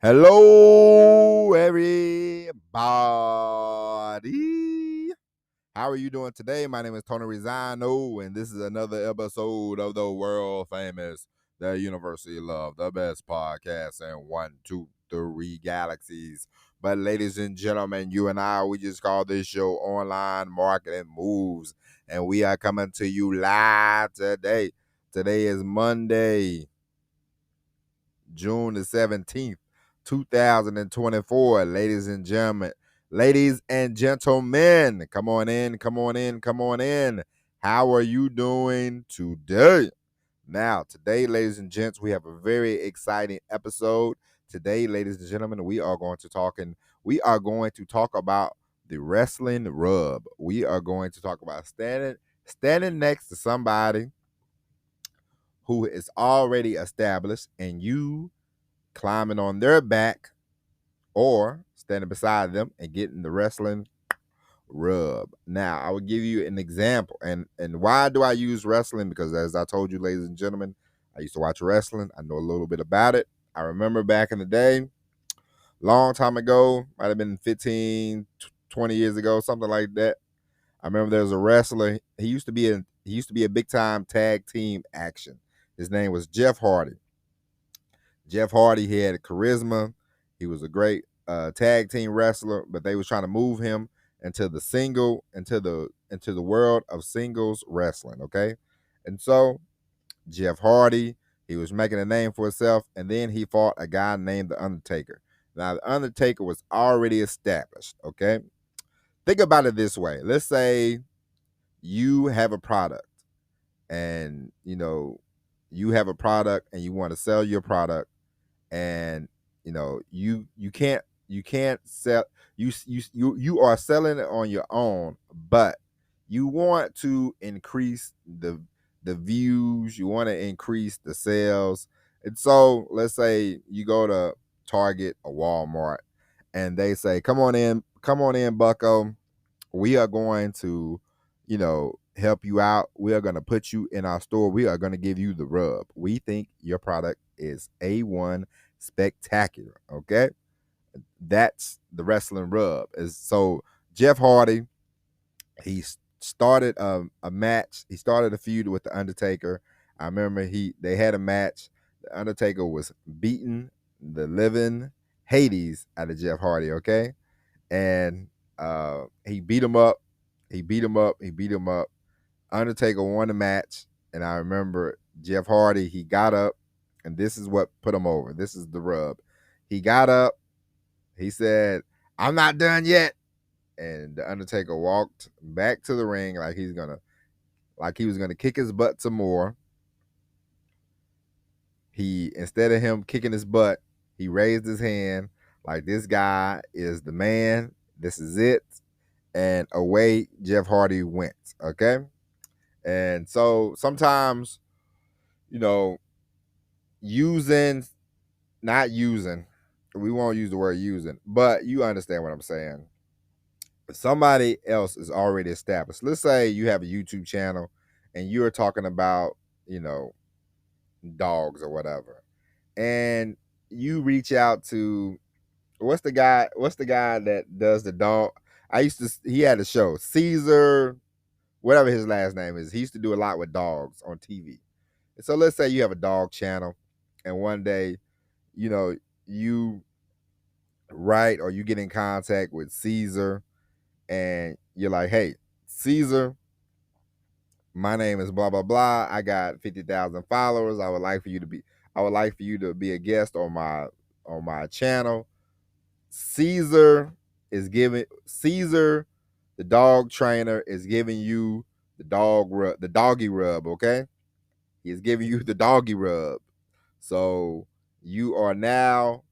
Hello, everybody. How are you doing today? My name is Tony Rizzano, and this is another episode of the world famous, the University of Love, the best podcast in 1, 2, 3 galaxies. But, ladies and gentlemen, you and I, we just call this show Online Marketing Moves, and we are coming to you live today. Today is Monday, June the 17th. 2024, ladies and gentlemen. Ladies and gentlemen, come on in, come on in, come on in. How are you doing today? Now, today, ladies and gents, we have a very exciting episode. Today, ladies and gentlemen, we are going to talk about the wrestling rub. We are going to talk about standing next to somebody who is already established and you climbing on their back or standing beside them and getting the wrestling rub. Now, I will give you an example. And why do I use wrestling? Because as I told you, ladies and gentlemen, I used to watch wrestling. I know a little bit about it. I remember back in the day, long time ago, might have been 15, 20 years ago, something like that. I remember there was a wrestler. He used to be a big time tag team action. His name was Jeff Hardy. Jeff Hardy, he had charisma. He was a great tag team wrestler, but they was trying to move him into the world of singles wrestling. Okay, and so Jeff Hardy, he was making a name for himself, and then he fought a guy named the Undertaker. Now the Undertaker was already established. Okay, think about it this way. Let's say you have a product, and you have a product, and you want to sell your product, and you can't sell you are selling it on your own, but you want to increase the views, you want to increase the sales. And so let's say you go to Target or Walmart, and they say, come on in, bucko, we are going to help you out. We are going to put you in our store. We are going to give you the rub. We think your product is A1 spectacular. Okay, that's the wrestling rub. Is so Jeff Hardy, he started a match. He started a feud with the Undertaker. I remember they had a match. The Undertaker was beating the living Hades out of Jeff Hardy. Okay, and he beat him up. He beat him up. He beat him up. Undertaker won the match, and I remember Jeff Hardy. He got up, and this is what put him over. This is the rub. He got up. He said, "I'm not done yet," and the Undertaker walked back to the ring like he was gonna kick his butt some more. He, instead of him kicking his butt, he raised his hand like, this guy is the man. This is it, and away Jeff Hardy went. Okay, and so sometimes, you know, using, not using, we won't use the word using, but you understand what I'm saying. Somebody else is already established. Let's say you have a YouTube channel and you're talking about, you know, dogs or whatever. And you reach out to, what's the guy that does the dog? He had a show, Caesar, whatever his last name is. He used to do a lot with dogs on TV. And so let's say you have a dog channel, and one day, you know, you write or you get in contact with Caesar, and you're like, hey, Caesar, my name is blah blah blah. I got 50,000 followers. I would like for you to be a guest on my channel. Caesar Caesar, the dog trainer, is giving you the doggy rub, okay? He's giving you the doggy rub. So you are now,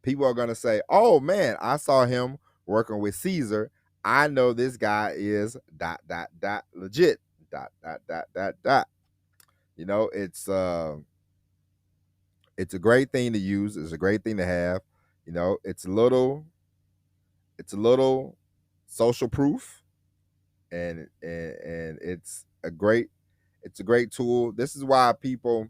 people are gonna say, "Oh man, I saw him working with Caesar. I know this guy is dot dot dot legit dot dot dot dot dot." You know, it's a great thing to use. It's a great thing to have. You know, it's a little social proof, and it's a great tool. This is why people.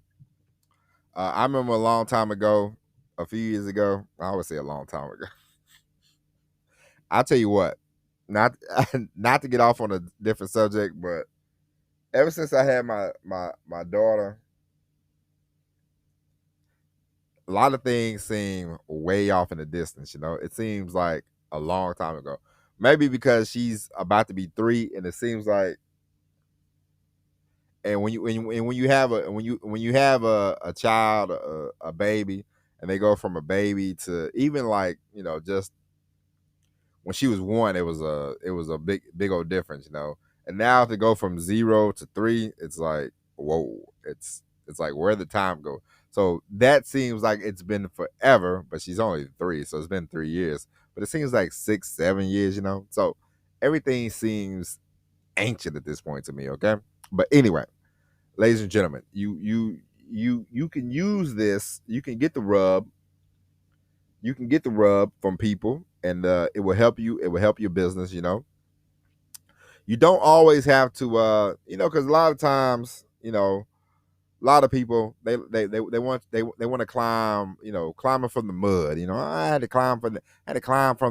I remember a long time ago. a few years ago. I would say a long time ago. I'll tell you what, not not to get off on a different subject, but ever since I had my daughter, a lot of things seem way off in the distance. It seems like a long time ago. Maybe because she's about to be 3, and it seems like, and when you have a child, a baby, and they go from a baby to even like just when she was 1, it was a big old difference. And now to go from 0 to 3, it's like whoa, it's like where the time go. So that seems like it's been forever, but she's only 3, so it's been 3 years. But it seems like 6, 7 years. So everything seems ancient at this point to me. Okay, but anyway, ladies and gentlemen, you can use this. You can get the rub from people, and it will help you. It will help your business. You don't always have to, because a lot of times, a lot of people they want to climb, climbing from the mud. I had to climb from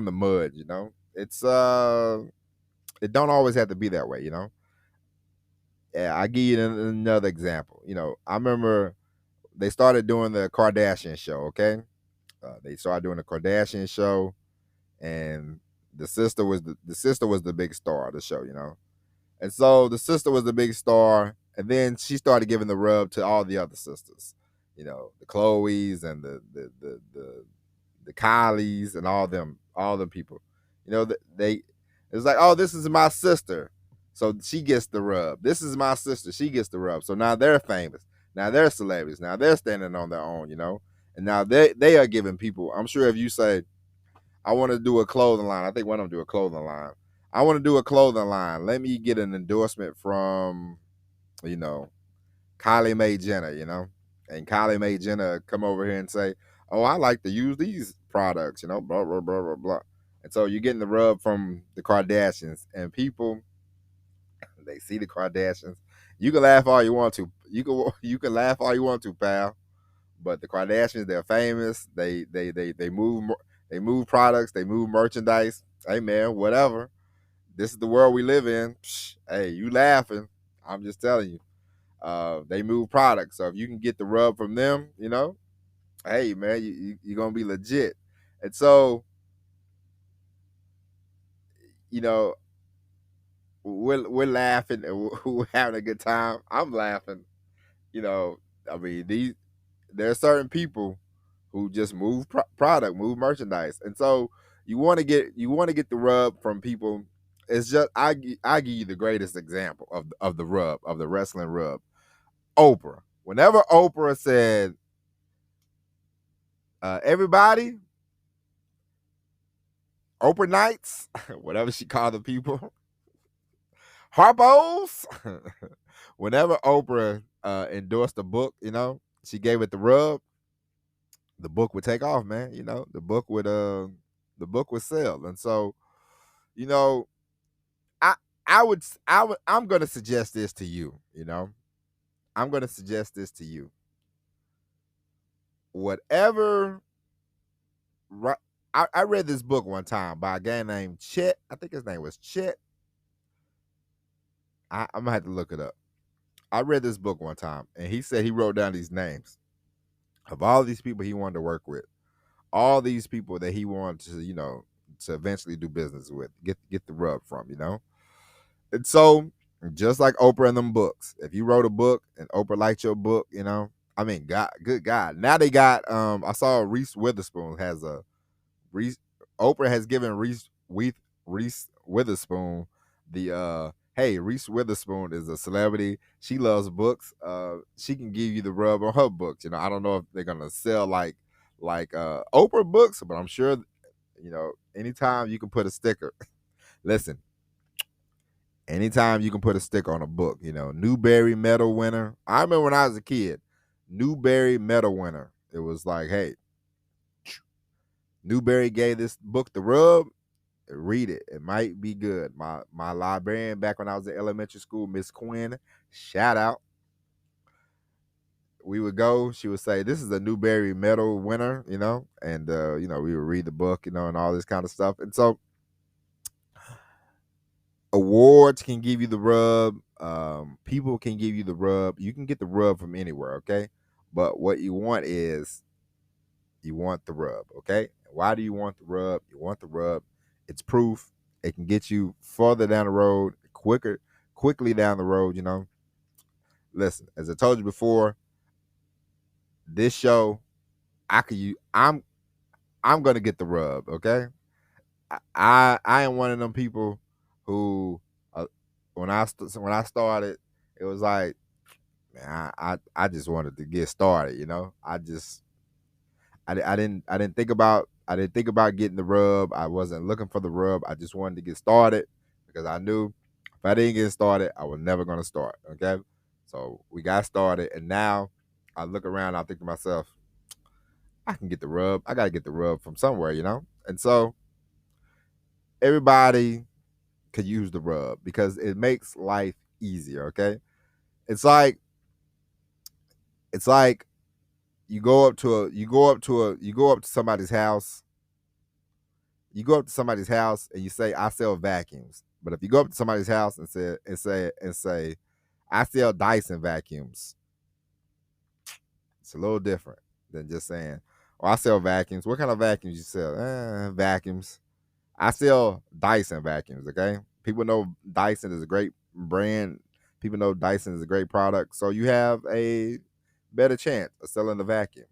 the mud. It's it don't always have to be that way. Yeah, I give you another example. I remember they started doing the Kardashian show. Okay, they started doing the Kardashian show, and the sister was the big star of the show. And so the sister was the big star, and then she started giving the rub to all the other sisters, the Chloes and the Kylies and all them people. They it's like, oh, this is my sister, so she gets the rub. This is my sister, she gets the rub. So now they're famous. Now they're celebrities. Now they're standing on their own. And now they are giving people. I'm sure if you say, I want to do a clothing line. I think one of them do a clothing line. I want to do a clothing line. Let me get an endorsement from, you know, Kylie Mae Jenner. And Kylie Mae Jenner come over here and say, oh, I like to use these products, blah, blah, blah, blah, blah. And so you're getting the rub from the Kardashians, and people, they see the Kardashians. You can laugh all you want to. You can laugh all you want to, pal. But the Kardashians, they're famous. They move products. They move merchandise. Hey man, whatever. This is the world we live in. Psh, hey, you laughing? I'm just telling you. They move products. So if you can get the rub from them, hey man, you're gonna be legit. And so you know we're laughing and we're having a good time. I'm laughing. You know, I mean there are certain people who just move product, move merchandise, and so you want to get the rub from people. It's just I give you the greatest example of the rub, of the wrestling rub. Oprah. Whenever Oprah said, everybody, Oprah Nights, whatever she called the people, Harpos. Whenever Oprah endorsed a book, she gave it the rub. The book would take off, man. The book would sell, and so you know, I I'm gonna suggest this to you. I'm gonna suggest this to you. Whatever, right? I read this book one time by a guy named Chet. I think his name was Chet. I'm gonna have to look it up. I read this book one time, and he said he wrote down these names of all these people he wanted to work with, all these people that he wanted to eventually do business with, get the rub from. And so, just like Oprah and them books, if you wrote a book and Oprah liked your book, I mean, God, good God. Now they got, I saw Reese Witherspoon has a Reese. Oprah has given Reese Witherspoon the hey, Reese Witherspoon is a celebrity. She loves books. She can give you the rub on her books. I don't know if they're gonna sell like Oprah books, but I'm sure anytime you can put a sticker. Listen, anytime you can put a sticker on a book, Newbery Medal winner. I remember when I was a kid, Newbery Medal winner. It was like, hey, Newbery gave this book the rub. Read it. It might be good. My librarian back when I was in elementary school, Miss Quinn, shout out. we would go. She would say, "This is a Newbery Medal winner," and we would read the book, and all this kind of stuff. And so, awards can give you the rub. People can give you the rub. You can get the rub from anywhere, okay? But what you want is you want the rub, okay? Why do you want the rub? You want the rub. It's proof. It can get you further down the road, quickly down the road. Listen, as I told you before, this show, I could use. I'm gonna get the rub, okay? I am one of them people who, when I started, it was like, man, I just wanted to get started. I didn't think about getting the rub. I wasn't looking for the rub. I just wanted to get started because I knew if I didn't get started, I was never gonna start. Okay, so we got started, and now I look around. I think to myself, I can get the rub. I gotta get the rub from somewhere. And so everybody could use the rub because it makes life easier. Okay, it's like it's like you go up to somebody's house. You go up to somebody's house and you say, "I sell vacuums." But if you go up to somebody's house and say, "I sell Dyson vacuums," it's a little different than just saying, "Oh, I sell vacuums." What kind of vacuums you sell? Vacuums. I sell Dyson vacuums. Okay, people know Dyson is a great brand. People know Dyson is a great product, so you have a better chance of selling the vacuum.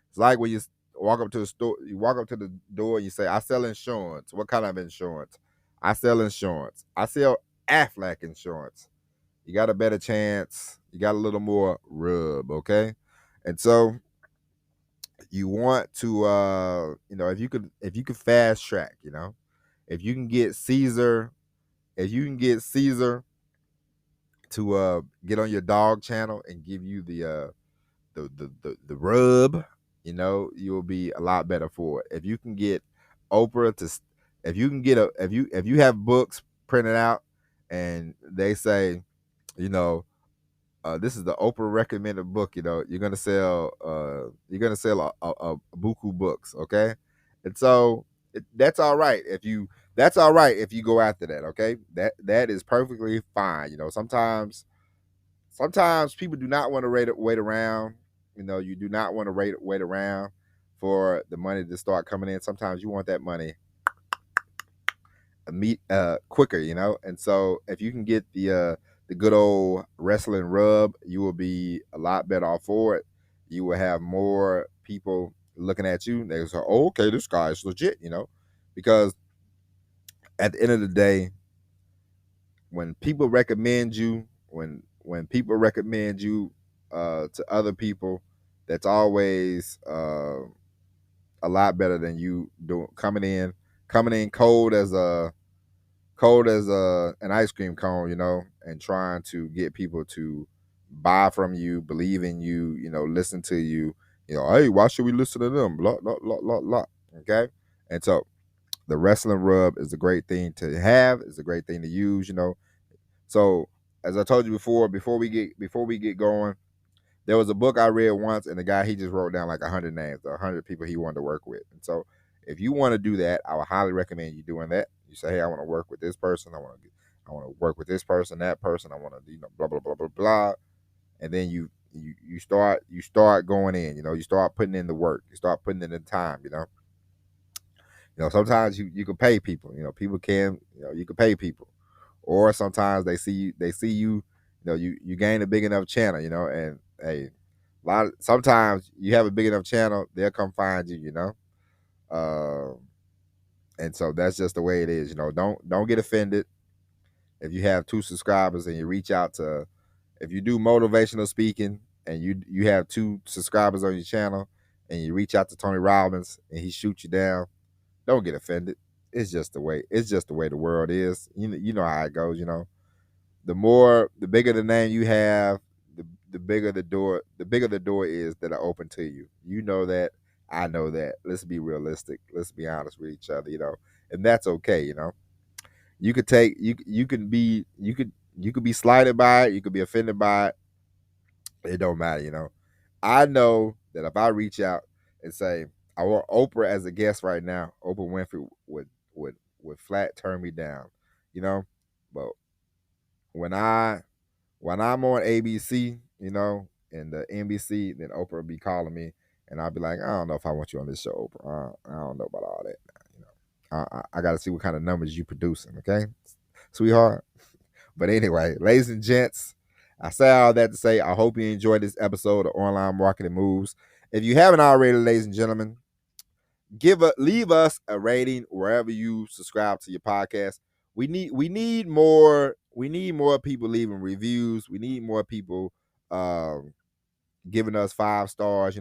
It's like when you walk up to the store, you walk up to the door, and you say, "I sell insurance." What kind of insurance? I sell insurance. I sell Aflac insurance. You got a better chance. You got a little more rub, okay? And so you want to, if you could fast track, if you can get Caesar, if you can get Caesar to get on your dog channel and give you the rub, you'll be a lot better for it. If you can get Oprah to, if you can get if you have books printed out and they say, you know, this is the Oprah recommended book, you're gonna sell a buku books, okay? And so that's all right if you go after that, okay? That is perfectly fine. Sometimes people do not want to wait around. You do not want to wait around for the money to start coming in. Sometimes you want that money quicker. And so if you can get the good old wrestling rub, you will be a lot better off for it. You will have more people looking at you. They will say, "Oh, okay, this guy is legit," because at the end of the day, when people recommend you, when people recommend you to other people, that's always a lot better than you doing coming in cold as an ice cream cone, and trying to get people to buy from you, believe in you, listen to you. Hey, why should we listen to them? Blah blah blah blah blah. Okay, and so the wrestling rub is a great thing to have. It's a great thing to use. So as I told you before we get going, there was a book I read once, and the guy he just wrote down like 100 names, 100 people he wanted to work with. And so if you want to do that, I would highly recommend you doing that. You say, "Hey, I want to work with this person. I want to work with this person, that person. I want to blah blah blah blah blah," and then you start going in. You start putting in the work. You start putting in the time. Sometimes you can pay people. People can. You can pay people, or sometimes they see you. You gain a big enough channel. And hey, sometimes you have a big enough channel, they'll come find you. Uh, and so that's just the way it is. Don't get offended if you have 2 subscribers and you reach out to. If you do motivational speaking and you have 2 subscribers on your channel and you reach out to Tony Robbins and he shoots you down, don't get offended. It's just the way. It's just the way the world is. You know how it goes. The bigger the name you have, the bigger the door. The bigger the door is that are open to you. You know that. I know that. Let's be realistic. Let's be honest with each other. And that's okay. You could take you could be slighted by it. You could be offended by it. It don't matter. I know that if I reach out and say I want Oprah as a guest right now, Oprah Winfrey would flat turn me down, you know. But when I'm on ABC, you know, and the NBC, then Oprah will be calling me, and I'll be like, I don't know if I want you on this show, Oprah. I don't know about all that. You know, I got to see what kind of numbers you producing, okay, sweetheart. But anyway, ladies and gents, I say all that to say I hope you enjoyed this episode of Online Marketing Moves. If you haven't already, ladies and gentlemen, leave us a rating wherever you subscribe to your podcast. We need more people leaving reviews. We need more people um giving us 5 stars,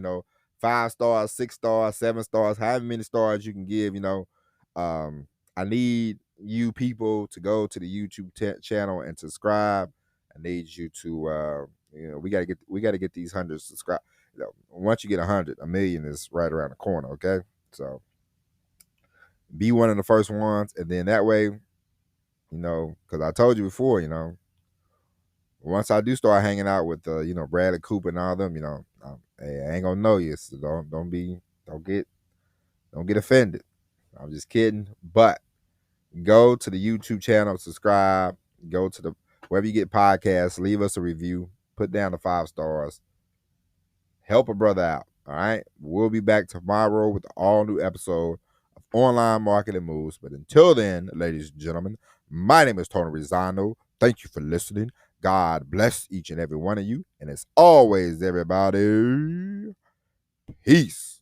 5 stars, 6 stars, 7 stars, however many stars you can give, I need you people to go to the YouTube channel and subscribe. I need you to we gotta get these 100 subscribe. Once you get 100, 1 million is right around the corner, okay? So be one of the first ones, and then that way, because I told you before, once I do start hanging out with Bradley Cooper and all them, hey, I ain't gonna know you, so don't get offended. I'm just kidding. But go to the YouTube channel, subscribe, go to the wherever you get podcasts, leave us a review, put down the 5 stars, help a brother out. All right. We'll be back tomorrow with an all new episode of Online Marketing Moves. But until then, ladies and gentlemen, my name is Tony Rizano. Thank you for listening. God bless each and every one of you. And as always, everybody, peace.